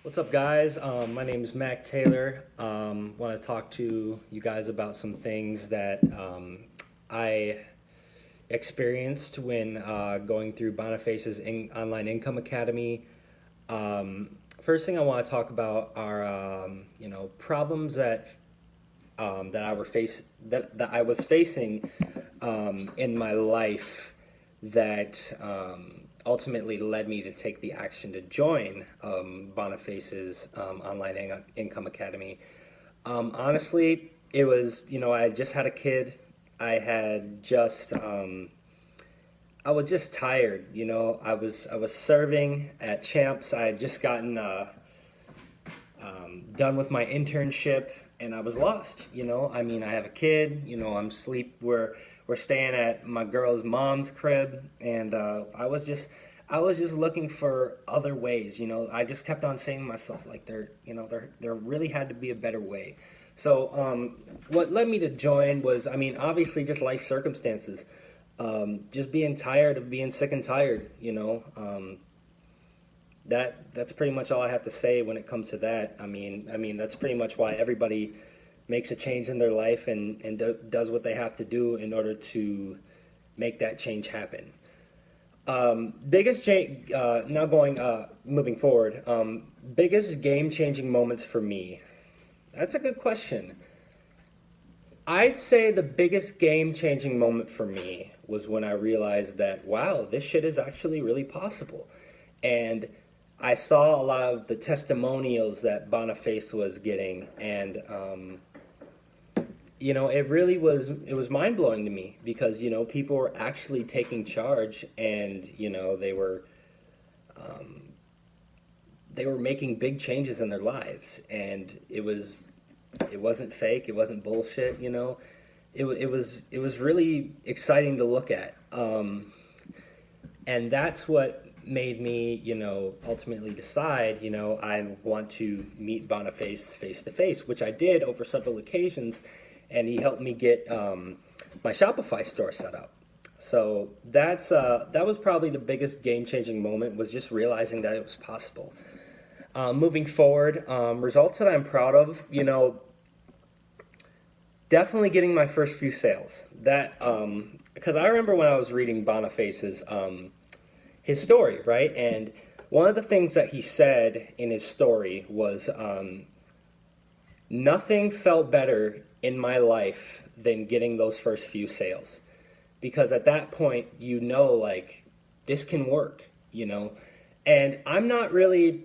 What's up, guys? My name is Mack Taylor. Want to talk to you guys about some things that I experienced when going through Boniface's online income academy. First thing I want to talk about are problems that I was facing in my life that ultimately led me to take the action to join Boniface's income academy. Honestly, it was, I had just had a kid. I had just I was just tired. I was serving at Champs. I had just gotten done with my internship, and I was lost. I have a kid. We're staying at my girl's mom's crib, and I was just looking for other ways. I just kept on saying to myself, like, there really had to be a better way. So what led me to join was, obviously just life circumstances. Just being tired of being sick and tired. That's pretty much all I have to say when it comes to that. That's pretty much why everybody makes a change in their life and does what they have to do in order to make that change happen. Biggest change, now going, moving forward, biggest game changing moments for me. That's a good question. I'd say the biggest game changing moment for me was when I realized that, wow, this shit is actually really possible. And I saw a lot of the testimonials that Boniface was getting, and it was mind blowing to me because people were actually taking charge, and they were making big changes in their lives, and it wasn't fake, it wasn't bullshit. It was really exciting to look at, and that's what made me ultimately decide I want to meet Boniface face to face, which I did over several occasions, and he helped me get my Shopify store set up. So that was probably the biggest game changing moment, was just realizing that it was possible. Moving forward, results that I'm proud of, definitely getting my first few sales. That because I remember when I was reading Boniface's his story, right? And one of the things that he said in his story was, nothing felt better in my life than getting those first few sales, because at that point, like, this can work, and I'm not really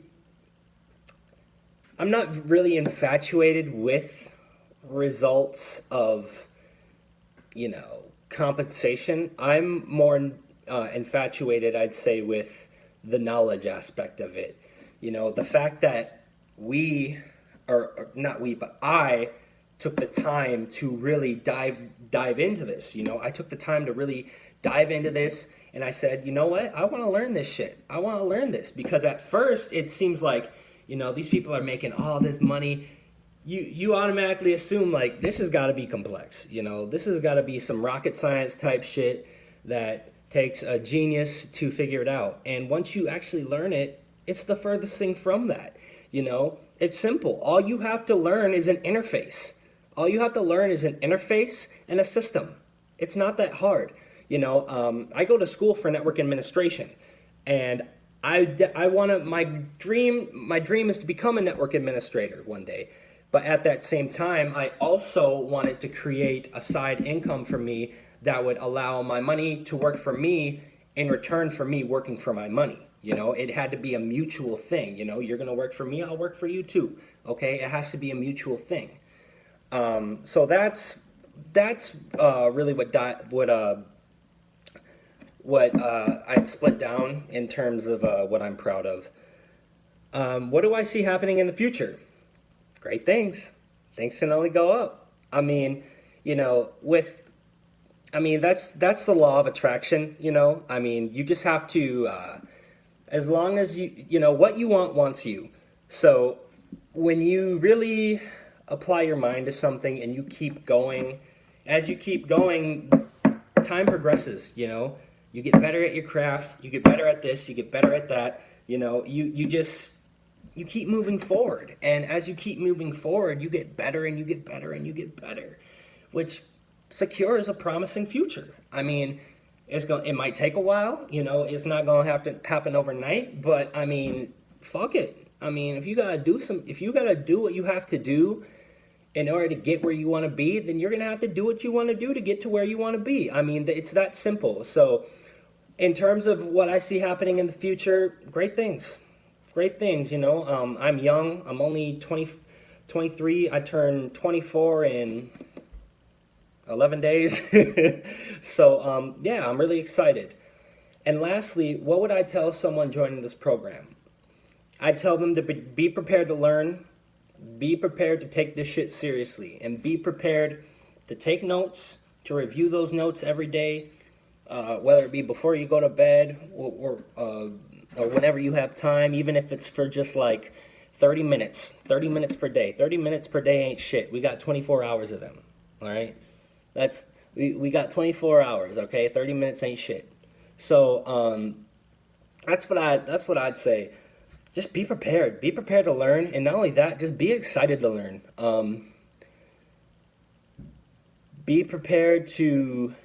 infatuated with results of, compensation. I'm more infatuated, I'd say, with the knowledge aspect of it. The fact that or not we, but I took the time to really dive into this. I took the time to really dive into this, and I said, you know what? I want to learn this shit. I want to learn this, because at first it seems like, these people are making all this money. You automatically assume, like, this has got to be complex. This has got to be some rocket science type shit that takes a genius to figure it out. And once you actually learn it, it's the furthest thing from that. It's simple. All you have to learn is an interface. All you have to learn is an interface and a system. It's not that hard. I go to school for network administration, and I want to. My dream is to become a network administrator one day. But at that same time, I also wanted to create a side income for me that would allow my money to work for me in return for me working for my money. It had to be a mutual thing. You're going to work for me, I'll work for you too. Okay, it has to be a mutual thing. So that's really what I'd split down in terms of what I'm proud of. What do I see happening in the future? Great things. Things can only go up. With that's the law of attraction. You just have to, as long as what you want wants you. So when you really apply your mind to something and you keep going, as you keep going, time progresses. You get better at your craft, you get better at this, you get better at that. You just you keep moving forward. And as you keep moving forward, you get better and you get better and you get better, which secures a promising future. I mean, it might take a while, it's not going to have to happen overnight, but I mean, fuck it. I mean, if you got to do what you have to do in order to get where you want to be, then you're going to have to do what you want to do to get to where you want to be. I mean, it's that simple. So in terms of what I see happening in the future, great things. Great things, I'm young. I'm only 23. I turned 24 in 11 days. So, yeah, I'm really excited. And lastly, what would I tell someone joining this program? I'd tell them to be prepared to learn, be prepared to take this shit seriously, and be prepared to take notes, to review those notes every day, whether it be before you go to bed or whenever you have time, even if it's for just like 30 minutes per day. 30 minutes per day ain't shit. We got 24 hours of them, all right? We got 24 hours, okay? 30 minutes ain't shit. So that's what I'd say. Just be prepared. Be prepared to learn, and not only that, just be excited to learn. Be prepared to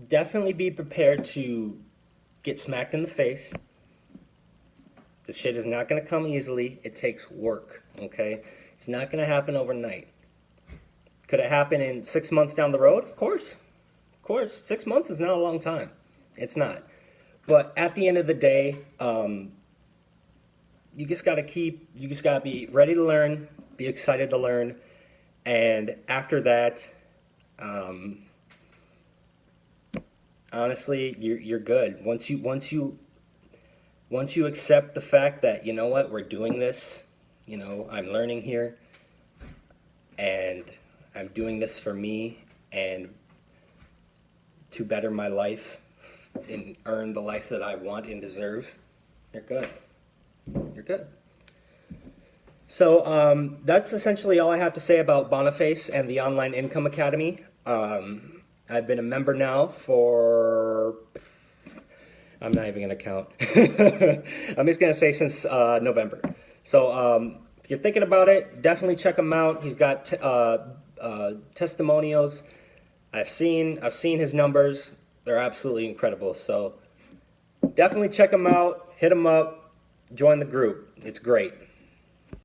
definitely be prepared to get smacked in the face. This shit is not going to come easily. It takes work, okay? It's not going to happen overnight. Could it happen in 6 months down the road? Of course. Of course. 6 months is not a long time. It's not. But at the end of the day, you just got to be ready to learn, be excited to learn, and after that, honestly, you're good. Once you accept the fact that, you know what, we're doing this, I'm learning here, and I'm doing this for me and to better my life and earn the life that I want and deserve, you're good. You're good. So that's essentially all I have to say about Boniface and the Online Income Academy. I've been a member now for, I'm not even going to count. I'm just going to say since November. So if you're thinking about it, definitely check him out. He's got testimonials. I've seen his numbers. They're absolutely incredible. So definitely check him out. Hit him up. Join the group. It's great.